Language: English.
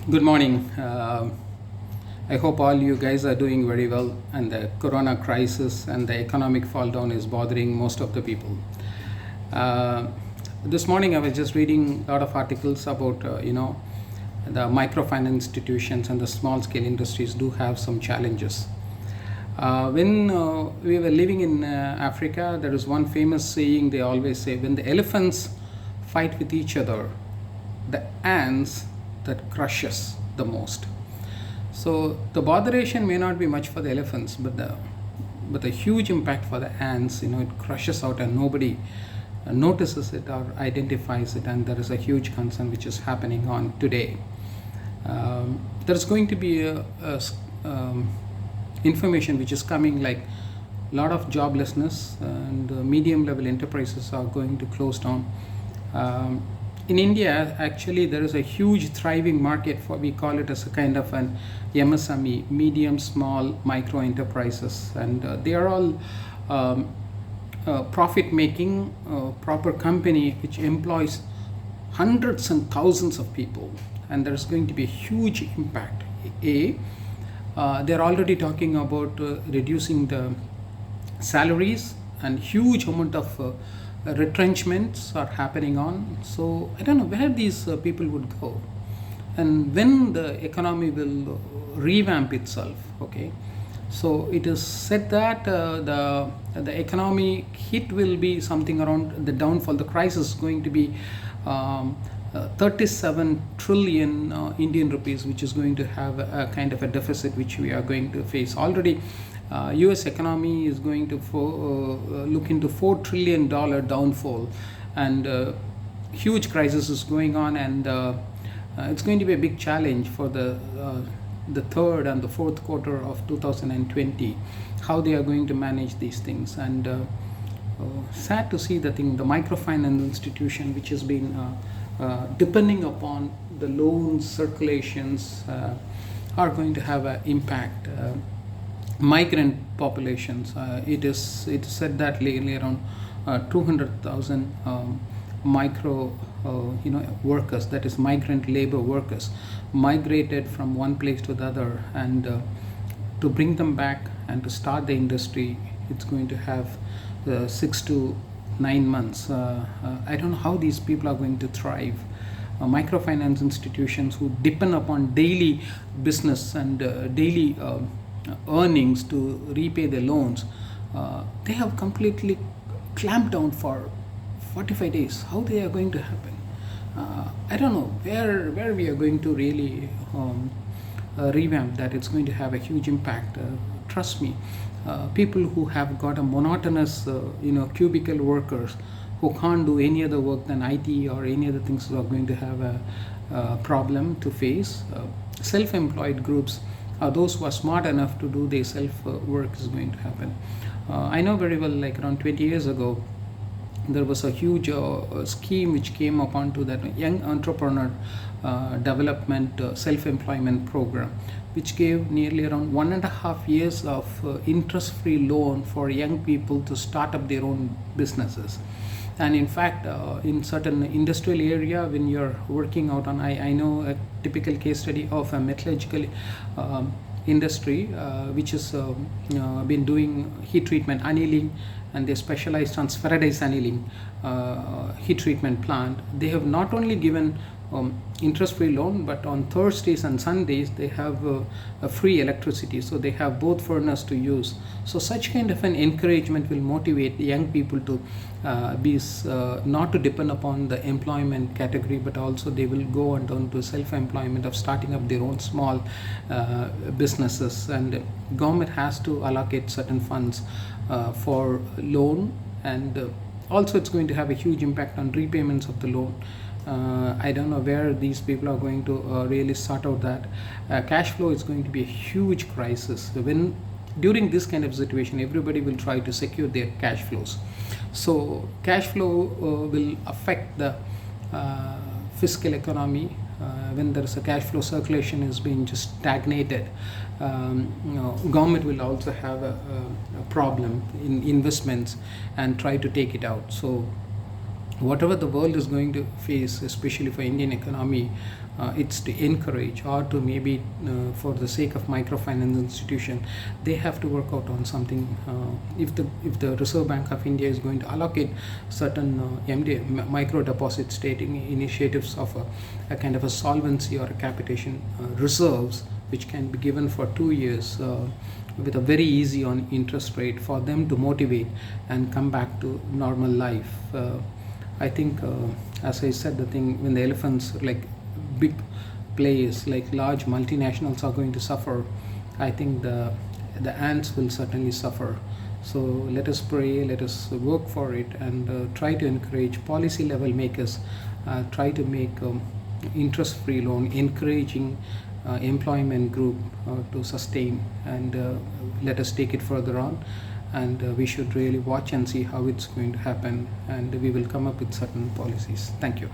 Good morning. I hope all you guys are doing very well, and the corona crisis and the economic fall down is bothering most of the people. Uh, this morning, I was just reading a lot of articles about, the microfinance institutions and the small scale industries do have some challenges. When we were living in Africa, there is one famous saying they always say: when the elephants fight with each other, the ants that crushes the most. So the botheration may not be much for the elephants, but the huge impact for the ants. It crushes out, and nobody notices it or identifies it, and there is a huge concern which is happening on today. There's going to be information which is coming, like a lot of joblessness, and medium level enterprises are going to close down. In India, actually, there is a huge thriving market for, we call it as a kind of an MSME, medium, small, micro enterprises, and they are all profit making, proper company which employs hundreds and thousands of people, and there's going to be a huge impact. They're already talking about reducing the salaries, and huge amount of retrenchments are happening on. So I don't know where these people would go, and when the economy will revamp itself. Okay, so it is said that the economic hit will be something around the downfall. The crisis is going to be 37 trillion Indian rupees, which is going to have a kind of a deficit which we are going to face. Already US economy is going to look into $4 trillion downfall, and huge crisis is going on, and it's going to be a big challenge for the third and the fourth quarter of 2020, how they are going to manage these things. And sad to see the microfinance institution which has been depending upon the loan circulations are going to have an impact. Migrant populations, it is said that lately around 200,000 micro workers, that is migrant labor workers, migrated from one place to the other, and to bring them back and to start the industry, it's going to have 6 to 9 months. I don't know how these people are going to thrive. Microfinance institutions who depend upon daily business and daily earnings to repay their loans, they have completely clamped down for 45 days. How they are going to happen? I don't know where we are going to really revamp that. It's going to have a huge impact. Trust me, people who have got a monotonous, cubicle workers who can't do any other work than IT or any other things are going to have a problem to face. Self-employed groups are those who are smart enough to do their self work is going to happen. I know very well, like around 20 years ago, there was a huge scheme which came upon to that young entrepreneur development self-employment program, which gave nearly around 1.5 years of interest-free loan for young people to start up their own businesses. And in fact, in certain industrial area, when you're working out on, I know a typical case study of a metallurgical industry which has been doing heat treatment annealing, and they specialized on spheroidized annealing heat treatment plant. They have not only given interest-free loan, but on Thursdays and Sundays they have a free electricity, so they have both furnace to use. So such kind of an encouragement will motivate young people to be not to depend upon the employment category, but also they will go on down to self-employment of starting up their own small businesses. And government has to allocate certain funds for loan, and also it's going to have a huge impact on repayments of the loan. I don't know where these people are going to really sort out that. Cash flow is going to be a huge crisis. When during this kind of situation, everybody will try to secure their cash flows. So cash flow will affect the fiscal economy. When there is a cash flow circulation is being just stagnated, government will also have a problem in investments and try to take it out. So whatever the world is going to face, especially for Indian economy, it's to encourage, or to maybe for the sake of microfinance institution, they have to work out on something. If the Reserve Bank of India is going to allocate certain micro deposit stating initiatives of a kind of a solvency or a capitation reserves, which can be given for 2 years with a very easy on interest rate for them to motivate and come back to normal life. I think, as I said, the thing, when the elephants, like big players like large multinationals, are going to suffer, I think the ants will certainly suffer. So let us pray, let us work for it, and try to encourage policy level makers, try to make interest-free loan, encouraging employment group to sustain, and let us take it further on. And we should really watch and see how it's going to happen, and we will come up with certain policies. Thank you.